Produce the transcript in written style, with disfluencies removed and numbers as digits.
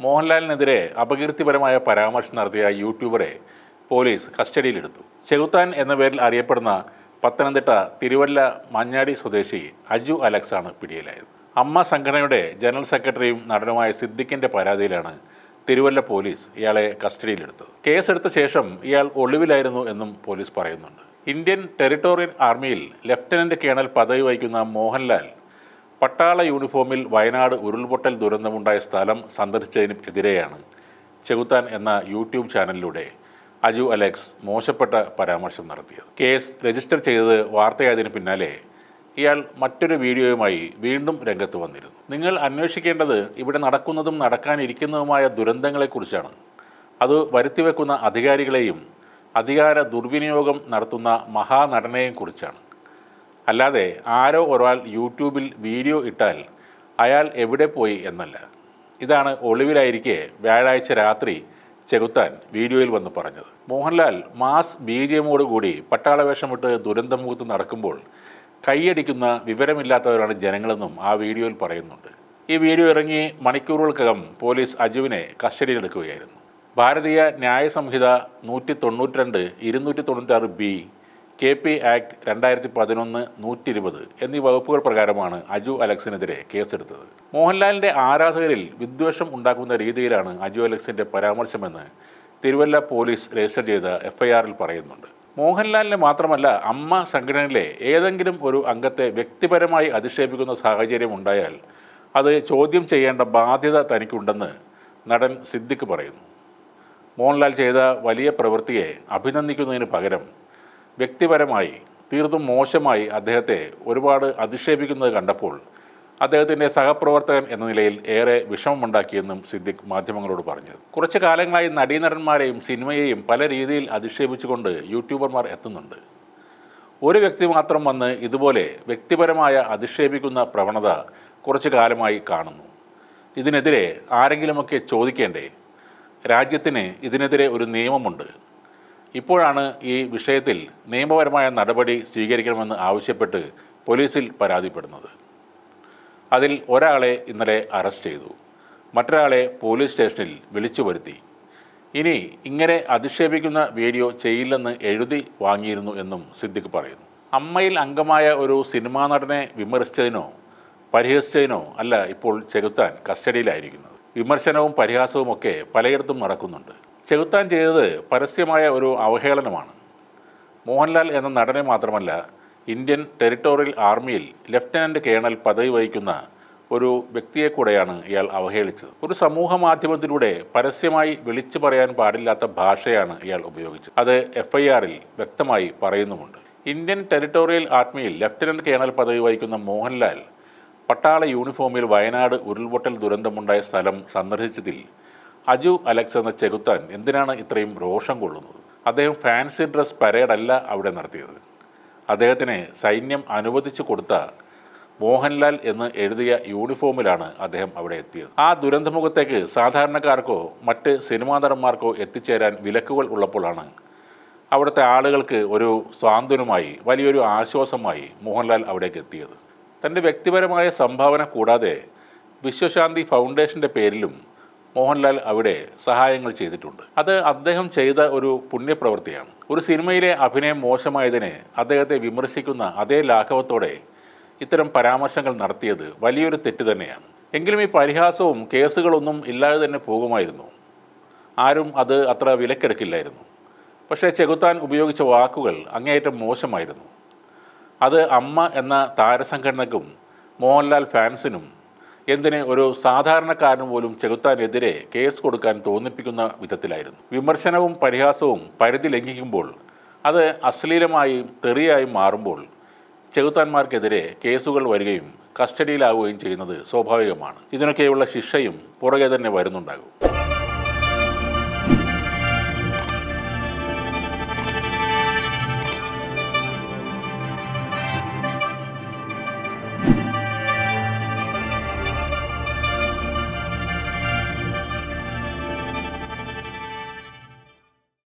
മോഹൻലാലിനെതിരെ അപകീർത്തിപരമായ പരാമർശം നടത്തിയ യൂട്യൂബറെ പോലീസ് കസ്റ്റഡിയിലെടുത്തു. ചെകുത്താൻ എന്ന പേരിൽ അറിയപ്പെടുന്ന പത്തനംതിട്ട തിരുവല്ല മഞ്ഞാടി സ്വദേശി അജു അലക്സാണ് പിടിയിലായത്. അമ്മ സംഘടനയുടെ ജനറൽ സെക്രട്ടറിയും നടനുമായ സിദ്ദിഖിന്റെ പരാതിയിലാണ് തിരുവല്ല പോലീസ് ഇയാളെ കസ്റ്റഡിയിലെടുത്തത്. കേസെടുത്ത ശേഷം ഇയാൾ ഒളിവിലായിരുന്നു എന്നും പോലീസ് പറയുന്നുണ്ട്. ഇന്ത്യൻ ടെറിട്ടോറിയൽ ആർമിയിൽ ലഫ്റ്റനന്റ് കേണൽ പദവി വഹിക്കുന്ന മോഹൻലാൽ പട്ടാള യൂണിഫോമിൽ വയനാട് ഉരുൾപൊട്ടൽ ദുരന്തമുണ്ടായ സ്ഥലം സന്ദർശിച്ചതിനെതിരെയാണ് ചെകുത്താൻ എന്ന യൂട്യൂബ് ചാനലിലൂടെ അജു അലക്സ് മോശപ്പെട്ട പരാമർശം നടത്തിയത്. കേസ് രജിസ്റ്റർ ചെയ്തത് വാർത്തയായതിനു പിന്നാലെ ഇയാൾ മറ്റൊരു വീഡിയോയുമായി വീണ്ടും രംഗത്ത് വന്നിരുന്നു. നിങ്ങൾ അന്വേഷിക്കേണ്ടത് ഇവിടെ നടക്കുന്നതും നടക്കാനിരിക്കുന്നതുമായ ദുരന്തങ്ങളെക്കുറിച്ചാണ്. അത് വരുത്തിവെക്കുന്ന അധികാരികളെയും അധികാര ദുർവിനിയോഗം നടത്തുന്ന മഹാനടനെയും കുറിച്ചാണ്. അല്ലാതെ ആരോ ഒരാൾ യൂട്യൂബിൽ വീഡിയോ ഇട്ടാൽ അയാൾ എവിടെ പോയി എന്നല്ല. ഇതാണ് ഒളിവിലായിരിക്കെ വ്യാഴാഴ്ച രാത്രി ചെകുത്താൻ വീഡിയോയിൽ വന്ന് പറഞ്ഞത്. മോഹൻലാൽ മാസ് BGMോട് കൂടി പട്ടാള വേഷമിട്ട് ദുരന്തമുഖത്ത് നടക്കുമ്പോൾ കൈയടിക്കുന്ന വിവരമില്ലാത്തവരാണ് ജനങ്ങളെന്നും ആ വീഡിയോയിൽ പറയുന്നുണ്ട്. ഈ വീഡിയോ ഇറങ്ങി മണിക്കൂറുകൾക്കകം പോലീസ് അജുവിനെ കസ്റ്റഡിയിലെടുക്കുകയായിരുന്നു. ഭാരതീയ ന്യായ സംഹിത 192, 296B, KP ആക്ട് 2011, 120 എന്നീ വകുപ്പുകൾ പ്രകാരമാണ് അജു അലക്സിനെതിരെ കേസെടുത്തത്. മോഹൻലാലിൻ്റെ ആരാധകരിൽ വിദ്വേഷം ഉണ്ടാക്കുന്ന രീതിയിലാണ് അജു അലക്സിൻ്റെ പരാമർശമെന്ന് തിരുവല്ല പോലീസ് രജിസ്റ്റർ ചെയ്ത FIRൽ പറയുന്നുണ്ട്. മോഹൻലാലിനെ മാത്രമല്ല, അമ്മ സംഘടനയിലെ ഏതെങ്കിലും ഒരു അംഗത്തെ വ്യക്തിപരമായി അധിക്ഷേപിക്കുന്ന സാഹചര്യം ഉണ്ടായാൽ അത് ചോദ്യം ചെയ്യേണ്ട ബാധ്യത തനിക്കുണ്ടെന്ന് നടൻ സിദ്ദിഖ് പറയുന്നു. മോഹൻലാൽ ചെയ്ത വലിയ പ്രവൃത്തിയെ അഭിനന്ദിക്കുന്നതിന് പകരം വ്യക്തിപരമായി തീർത്തും മോശമായി അദ്ദേഹത്തെ ഒരുപാട് അധിക്ഷേപിക്കുന്നത് കണ്ടപ്പോൾ അദ്ദേഹത്തിൻ്റെ സഹപ്രവർത്തകൻ എന്ന നിലയിൽ ഏറെ വിഷമമുണ്ടാക്കിയെന്നും സിദ്ദിഖ് മാധ്യമങ്ങളോട് പറഞ്ഞത്. കുറച്ചു കാലങ്ങളായി നടീനടന്മാരെയും സിനിമയെയും പല രീതിയിൽ അധിക്ഷേപിച്ചുകൊണ്ട് യൂട്യൂബർമാർ എത്തുന്നുണ്ട്. ഒരു വ്യക്തി മാത്രം വന്ന് ഇതുപോലെ വ്യക്തിപരമായ അധിക്ഷേപിക്കുന്ന പ്രവണത കുറച്ചു കാലമായി കാണുന്നു. ഇതിനെതിരെ ആരെങ്കിലുമൊക്കെ ചോദിക്കേണ്ടേ? രാജ്യത്തിന് ഇതിനെതിരെ ഒരു നിയമമുണ്ട്. ഇപ്പോഴാണ് ഈ വിഷയത്തിൽ നിയമപരമായ നടപടി സ്വീകരിക്കണമെന്ന് ആവശ്യപ്പെട്ട് പോലീസിൽ പരാതിപ്പെടുന്നത്. അതിൽ ഒരാളെ ഇന്നലെ അറസ്റ്റ് ചെയ്തു, മറ്റൊരാളെ പോലീസ് സ്റ്റേഷനിൽ വിളിച്ചു വരുത്തി. ഇനി ഇങ്ങനെ അധിക്ഷേപിക്കുന്ന വീഡിയോ ചെയ്യില്ലെന്ന് എഴുതി വാങ്ങിയിരുന്നു എന്നും സിദ്ദിഖ് പറയുന്നു. അമ്മയിൽ അംഗമായ ഒരു സിനിമാ നടനെ വിമർശിച്ചതിനോ പരിഹസിച്ചതിനോ അല്ല ഇപ്പോൾ ചെകുത്താൻ കസ്റ്റഡിയിലായിരിക്കുന്നത്. വിമർശനവും പരിഹാസവും ഒക്കെ പലയിടത്തും നടക്കുന്നുണ്ട്. ചെകുത്താൻ ചെയ്തത് പരസ്യമായ ഒരു അവഹേളനമാണ്. മോഹൻലാൽ എന്ന നടനെ മാത്രമല്ല, ഇന്ത്യൻ ടെറിട്ടോറിയൽ ആർമിയിൽ ലഫ്റ്റനന്റ് കേണൽ പദവി വഹിക്കുന്ന ഒരു വ്യക്തിയെ കൂടെയാണ് ഇയാൾ അവഹേളിച്ചത്. ഒരു സമൂഹ മാധ്യമത്തിലൂടെ പരസ്യമായി വിളിച്ചു പറയാൻ പാടില്ലാത്ത ഭാഷയാണ് ഇയാൾ ഉപയോഗിച്ചത്. അത് FIRൽ വ്യക്തമായി പറയുന്നുമുണ്ട്. ഇന്ത്യൻ ടെറിട്ടോറിയൽ ആർമിയിൽ ലഫ്റ്റനന്റ് കേണൽ പദവി വഹിക്കുന്ന മോഹൻലാൽ പട്ടാള യൂണിഫോമിൽ വയനാട് ഉരുൾപൊട്ടൽ ദുരന്തമുണ്ടായ സ്ഥലം സന്ദർശിച്ചതിൽ അജു അലക്സ് എന്ന ചെകുത്താൻ എന്തിനാണ് ഇത്രയും രോഷം കൊള്ളുന്നത്? അദ്ദേഹം ഫാൻസി ഡ്രസ് പരേഡല്ല അവിടെ നടത്തിയത്. അദ്ദേഹത്തിന് സൈന്യം അനുവദിച്ചു കൊടുത്ത മോഹൻലാൽ എന്ന് എഴുതിയ യൂണിഫോമിലാണ് അദ്ദേഹം അവിടെ എത്തിയത്. ആ ദുരന്തമുഖത്തേക്ക് സാധാരണക്കാർക്കോ മറ്റ് സിനിമാ നടന്മാർക്കോ എത്തിച്ചേരാൻ വിലക്കുകൾ ഉള്ളപ്പോഴാണ് അവിടുത്തെ ആളുകൾക്ക് ഒരു സ്വാന്തനമായി വലിയൊരു ആശ്വാസമായി മോഹൻലാൽ അവിടേക്ക് എത്തിയത്. തൻ്റെ വ്യക്തിപരമായ സംഭാവന കൂടാതെ വിശ്വശാന്തി ഫൗണ്ടേഷൻ്റെ പേരിലും മോഹൻലാൽ അവിടെ സഹായങ്ങൾ ചെയ്തിട്ടുണ്ട്. അത് അദ്ദേഹം ചെയ്ത ഒരു പുണ്യപ്രവൃത്തിയാണ്. ഒരു സിനിമയിലെ അഭിനയം മോശമായതിനെ അദ്ദേഹത്തെ വിമർശിക്കുന്ന അതേ ലാഘവത്തോടെ ഇത്തരം പരാമർശങ്ങൾ നടത്തിയത് വലിയൊരു തെറ്റ് തന്നെയാണ്. എങ്കിലും ഈ പരിഹാസവും കേസുകളൊന്നും ഇല്ലാതെ തന്നെ പോകുമായിരുന്നു. ആരും അത് അത്ര വിലക്കെടുക്കില്ലായിരുന്നു. പക്ഷേ ചെകുത്താൻ ഉപയോഗിച്ച വാക്കുകൾ അങ്ങേയറ്റം മോശമായിരുന്നു. അത് അമ്മ എന്ന താരസംഘടനക്കും മോഹൻലാൽ ഫാൻസിനും എന്തിന് ഒരു സാധാരണക്കാരന് പോലും ചെകുത്താനെതിരെ കേസ് കൊടുക്കാൻ തോന്നിപ്പിക്കുന്ന വിധത്തിലായിരുന്നു. വിമർശനവും പരിഹാസവും പരിധി ലംഘിക്കുമ്പോൾ അത് അശ്ലീലമായും തെറിയായും മാറുമ്പോൾ ചെകുത്താന്മാർക്കെതിരെ കേസുകൾ വരികയും കസ്റ്റഡിയിലാവുകയും ചെയ്യുന്നത് സ്വാഭാവികമാണ്. ഇതിനൊക്കെയുള്ള ശിക്ഷയും പുറകെ തന്നെ വരുന്നുണ്ടാകും.